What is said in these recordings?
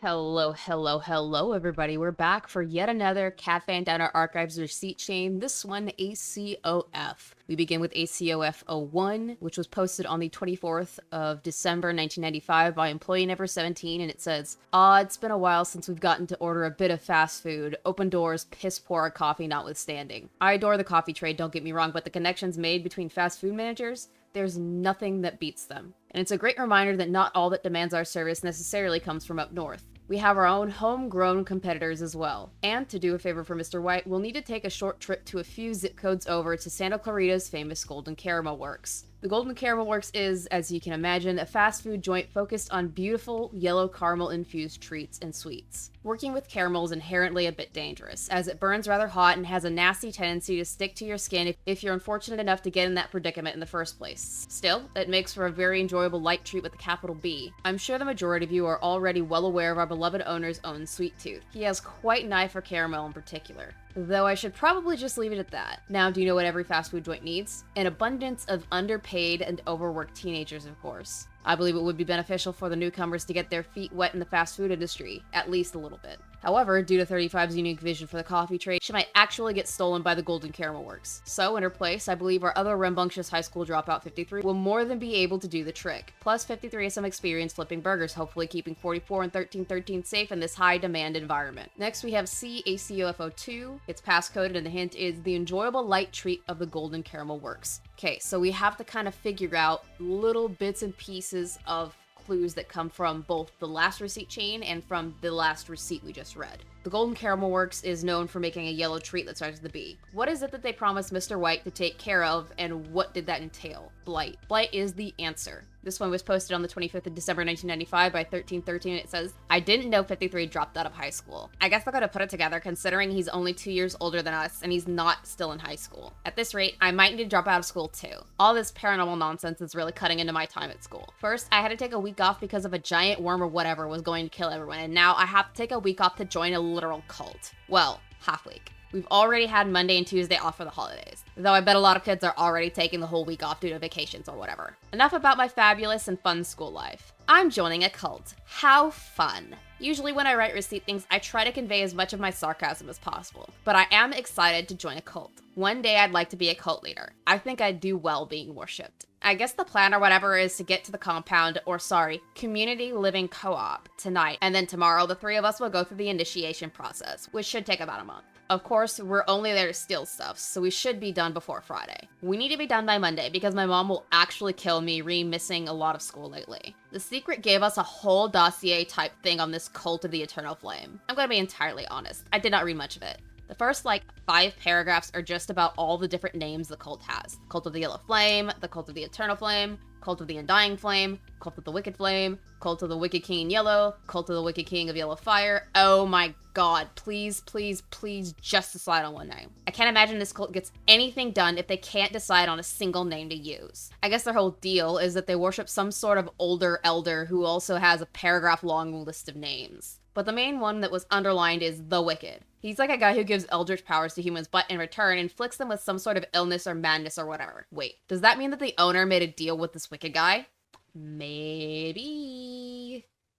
Hello, hello, hello, everybody. We're back for yet another Café and Diner Archives receipt chain, this one ACOF. We begin with ACOF 01, which was posted on the 24th of December 1995 by employee number 17, and it says, it's been a while since we've gotten to order a bit of fast food. Open doors, piss poor coffee notwithstanding. I adore the coffee trade, don't get me wrong, but the connections made between fast food managers, there's nothing that beats them. And it's a great reminder that not all that demands our service necessarily comes from up north. We have our own homegrown competitors as well. And to do a favor for Mr. White, we'll need to take a short trip to a few zip codes over to Santa Clarita's famous Golden Caramel Works. The Golden Caramel Works is, as you can imagine, a fast food joint focused on beautiful, yellow caramel-infused treats and sweets. Working with caramel is inherently a bit dangerous, as it burns rather hot and has a nasty tendency to stick to your skin if you're unfortunate enough to get in that predicament in the first place. Still, it makes for a very enjoyable light treat with a capital B. I'm sure the majority of you are already well aware of our beloved owner's own sweet tooth. He has quite an eye for caramel in particular. Though I should probably just leave it at that. Now, do you know what every fast food joint needs? An abundance of underpaid and overworked teenagers, of course. I believe it would be beneficial for the newcomers to get their feet wet in the fast food industry, at least a little bit. However, due to 35's unique vision for the coffee trade, she might actually get stolen by the Golden Caramel Works. So, in her place, I believe our other rambunctious high school dropout 53 will more than be able to do the trick. Plus, 53 has some experience flipping burgers, hopefully keeping 44 and 1313 safe in this high-demand environment. Next, we have CACOFO2. It's passcoded, and the hint is the enjoyable light treat of the Golden Caramel Works. Okay, so we have to kind of figure out little bits and pieces of clues that come from both the last receipt chain and from the last receipt we just read. The Golden Caramel Works is known for making a yellow treat that starts with the B. What is it that they promised Mr. White to take care of, and what did that entail? Blight. Blight is the answer. This one was posted on the 25th of December 1995 by 1313, and it says, I didn't know 53 dropped out of high school. I guess I gotta put it together considering he's only 2 years older than us, and he's not still in high school. At this rate, I might need to drop out of school too. All this paranormal nonsense is really cutting into my time at school. First, I had to take a week off because of a giant worm or whatever was going to kill everyone, and now I have to take a week off to join a literal cult. Well, half week. We've already had Monday and Tuesday off for the holidays, though I bet a lot of kids are already taking the whole week off due to vacations or whatever. Enough about my fabulous and fun school life. I'm joining a cult. How fun. Usually when I write receipt things, I try to convey as much of my sarcasm as possible, but I am excited to join a cult. One day I'd like to be a cult leader. I think I'd do well being worshipped. I guess the plan or whatever is to get to the compound, or community living co-op tonight, and then tomorrow the three of us will go through the initiation process, which should take about a month. Of course, we're only there to steal stuff, so we should be done before Friday. We need to be done by Monday because my mom will actually kill me missing a lot of school lately. The Secret gave us a whole dossier type thing on this cult of the Eternal Flame. I'm gonna be entirely honest, I did not read much of it. The first, 5 paragraphs are just about all the different names the cult has. Cult of the Yellow Flame, the Cult of the Eternal Flame, Cult of the Undying Flame, Cult of the Wicked Flame, Cult of the Wicked King in Yellow, Cult of the Wicked King of Yellow Fire. Oh my god, please, please, please just decide on one name. I can't imagine this cult gets anything done if they can't decide on a single name to use. I guess their whole deal is that they worship some sort of older elder who also has a paragraph-long list of names. But the main one that was underlined is the Wicked. He's like a guy who gives eldritch powers to humans, but in return inflicts them with some sort of illness or madness or whatever. Wait, does that mean that the owner made a deal with this Wicked guy? Maybe.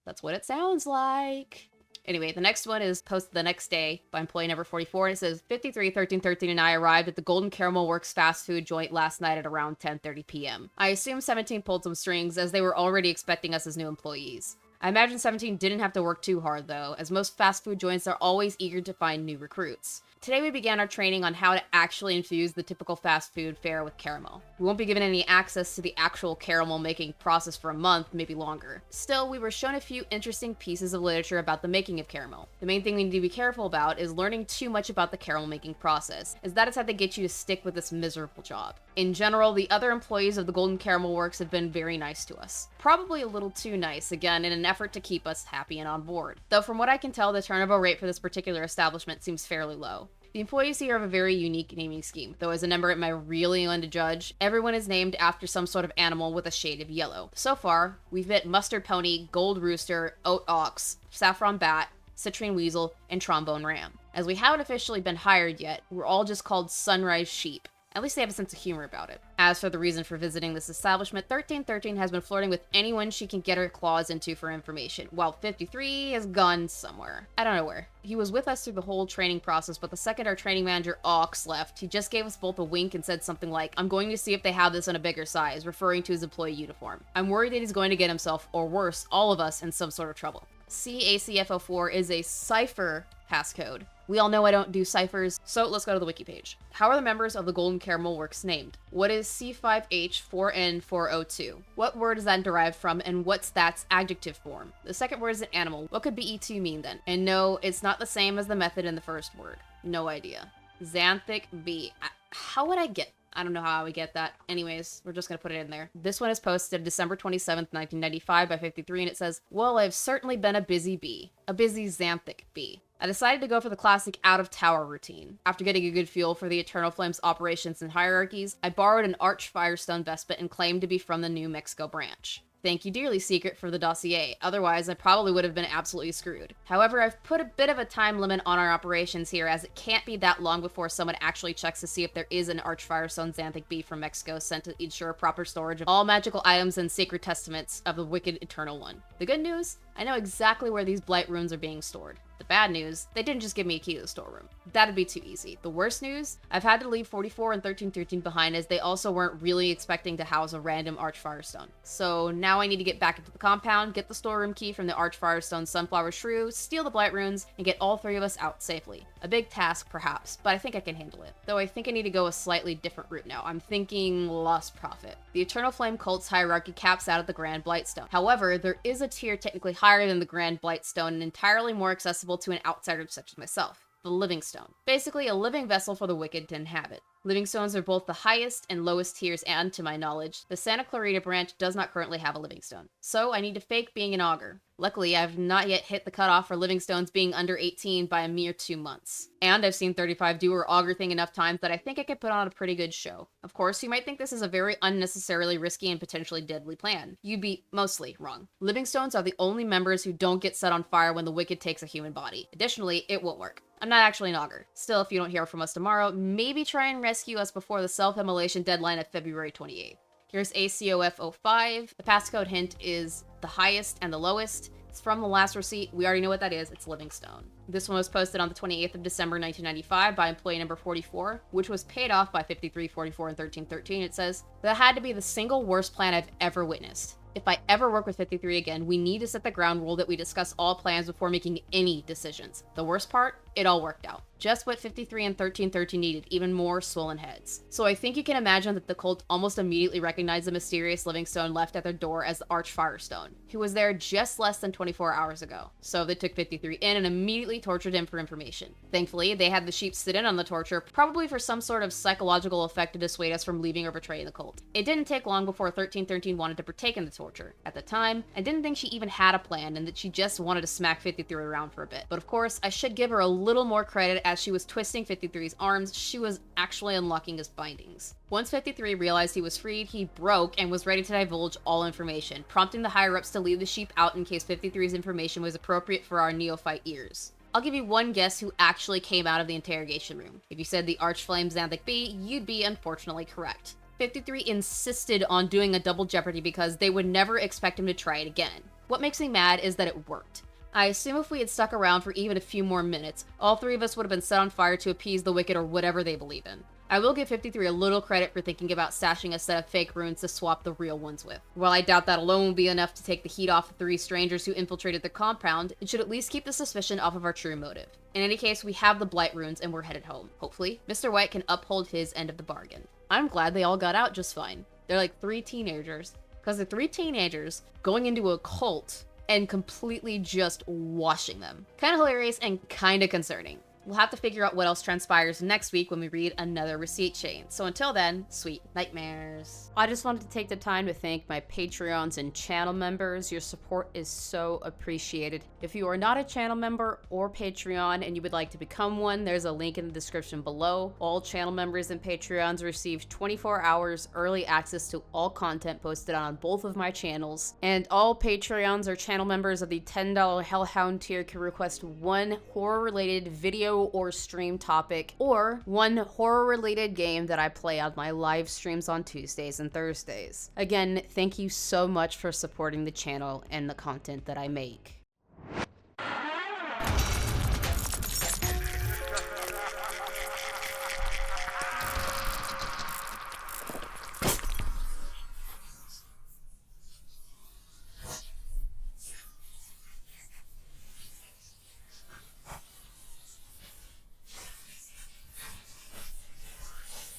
That's what it sounds like. Anyway, the next one is posted the next day by employee number 44, and it says, 53, 1313 and I arrived at the Golden Caramel Works fast food joint last night at around 10:30 p.m. I assume 17 pulled some strings, as they were already expecting us as new employees. I imagine 17 didn't have to work too hard though, as most fast food joints are always eager to find new recruits. Today we began our training on how to actually infuse the typical fast food fare with caramel. We won't be given any access to the actual caramel making process for a month, maybe longer. Still, we were shown a few interesting pieces of literature about the making of caramel. The main thing we need to be careful about is learning too much about the caramel making process, as that is how they get you to stick with this miserable job. In general, the other employees of the Golden Caramel Works have been very nice to us. Probably a little too nice, again, in an effort to keep us happy and on board. Though from what I can tell, the turnover rate for this particular establishment seems fairly low. The employees here have a very unique naming scheme, though as a number am I really one to judge, everyone is named after some sort of animal with a shade of yellow. So far, we've met Mustard Pony, Gold Rooster, Oat Ox, Saffron Bat, Citrine Weasel, and Trombone Ram. As we haven't officially been hired yet, we're all just called Sunrise Sheep. At least they have a sense of humor about it. As for the reason for visiting this establishment, 1313 has been flirting with anyone she can get her claws into for information, while 53 has gone somewhere. I don't know where. He was with us through the whole training process, but the second our training manager, Ox, left, he just gave us both a wink and said something like, "I'm going to see if they have this in a bigger size," referring to his employee uniform. I'm worried that he's going to get himself, or worse, all of us, in some sort of trouble. CACF04 is a cipher passcode. We all know I don't do ciphers, so let's go to the wiki page. How are the members of the Golden Caramel Works named? What is C5H4N402? What word is that derived from, and what's that's adjective form? The second word is an animal. What could BE2 mean then? And no, it's not the same as the method in the first word. No idea. Xanthic B. How would I get? I don't know how I would get that. Anyways, we're just gonna put it in there. This one is posted December 27th, 1995 by 53, and it says, "Well, I've certainly been a busy bee. A busy Xanthic bee. I decided to go for the classic out-of-tower routine. After getting a good feel for the Eternal Flame's operations and hierarchies, I borrowed an Arch Firestone Vespet and claimed to be from the New Mexico branch. Thank you dearly, Secret, for the dossier. Otherwise, I probably would have been absolutely screwed. However, I've put a bit of a time limit on our operations here, as it can't be that long before someone actually checks to see if there is an Arch Firestone Xanthic Bee from Mexico sent to ensure proper storage of all magical items and sacred testaments of the Wicked Eternal One. The good news? I know exactly where these Blight runes are being stored. The bad news, they didn't just give me a key to the storeroom. That'd be too easy. The worst news, I've had to leave 44 and 1313 behind, as they also weren't really expecting to house a random Arch Firestone. So now I need to get back into the compound, get the storeroom key from the Arch Firestone Sunflower Shrew, steal the Blight runes, and get all three of us out safely. A big task, perhaps, but I think I can handle it. Though I think I need to go a slightly different route now. I'm thinking Lost Prophet. The Eternal Flame cult's hierarchy caps out at the Grand Blightstone. However, there is a tier technically higher than the Grand Blightstone and entirely more accessible to an outsider such as myself. The Living Stone. Basically a living vessel for the wicked to inhabit. Living stones are both the highest and lowest tiers, and, to my knowledge, the Santa Clarita branch does not currently have a living stone. So I need to fake being an augur. Luckily, I've not yet hit the cutoff for living stones being under 18 by a mere 2 months. And I've seen 35 do her augur thing enough times that I think I could put on a pretty good show. Of course, you might think this is a very unnecessarily risky and potentially deadly plan. You'd be mostly wrong. Living stones are the only members who don't get set on fire when the wicked takes a human body. Additionally, it won't work. I'm not actually an augur. Still, if you don't hear from us tomorrow, maybe try and rescue us before the self-immolation deadline of February 28th. Here's ACOF05. The passcode hint is the highest and the lowest. It's from the last receipt. We already know what that is. It's Livingstone. This one was posted on the 28th of December 1995 by employee number 44, which was paid off by 53, 44, and 1313. It says, "That had to be the single worst plan I've ever witnessed. If I ever work with 53 again, we need to set the ground rule that we discuss all plans before making any decisions. The worst part? It all worked out. Just what 53 and 1313 needed, even more swollen heads." So I think you can imagine that the cult almost immediately recognized the mysterious Livingstone left at their door as the Arch Firestone, who was there just less than 24 hours ago. So they took 53 in and immediately tortured him for information. Thankfully, they had the sheep sit in on the torture, probably for some sort of psychological effect to dissuade us from leaving or betraying the cult. It didn't take long before 1313 wanted to partake in the torture. At the time, I didn't think she even had a plan and that she just wanted to smack 53 around for a bit. But of course, I should give her a little more credit. As she was twisting 53's arms, she was actually unlocking his bindings. Once 53 realized he was freed, he broke and was ready to divulge all information, prompting the higher-ups to leave the sheep out in case 53's information was appropriate for our neophyte ears. I'll give you one guess who actually came out of the interrogation room. If you said the Archflame Xanthic Bee, you'd be unfortunately correct. 53 insisted on doing a double jeopardy because they would never expect him to try it again. What makes me mad is that it worked. I assume if we had stuck around for even a few more minutes, all three of us would have been set on fire to appease the wicked or whatever they believe in. I will give 53 a little credit for thinking about stashing a set of fake runes to swap the real ones with. While I doubt that alone will be enough to take the heat off the three strangers who infiltrated the compound, it should at least keep the suspicion off of our true motive. In any case, we have the Blight runes and we're headed home. Hopefully, Mr. White can uphold his end of the bargain. I'm glad they all got out just fine. They're like 3 teenagers. Because they're 3 teenagers going into a cult and completely just washing them. Kind of hilarious and kind of concerning. We'll have to figure out what else transpires next week when we read another receipt chain. So until then, sweet nightmares. I just wanted to take the time to thank my Patreons and channel members. Your support is so appreciated. If you are not a channel member or Patreon and you would like to become one, there's a link in the description below. All channel members and Patreons receive 24 hours early access to all content posted on both of my channels. And all Patreons or channel members of the $10 Hellhound tier can request one horror-related video show or stream topic, or one horror-related game that I play on my live streams on Tuesdays and Thursdays. Again, thank you so much for supporting the channel and the content that I make.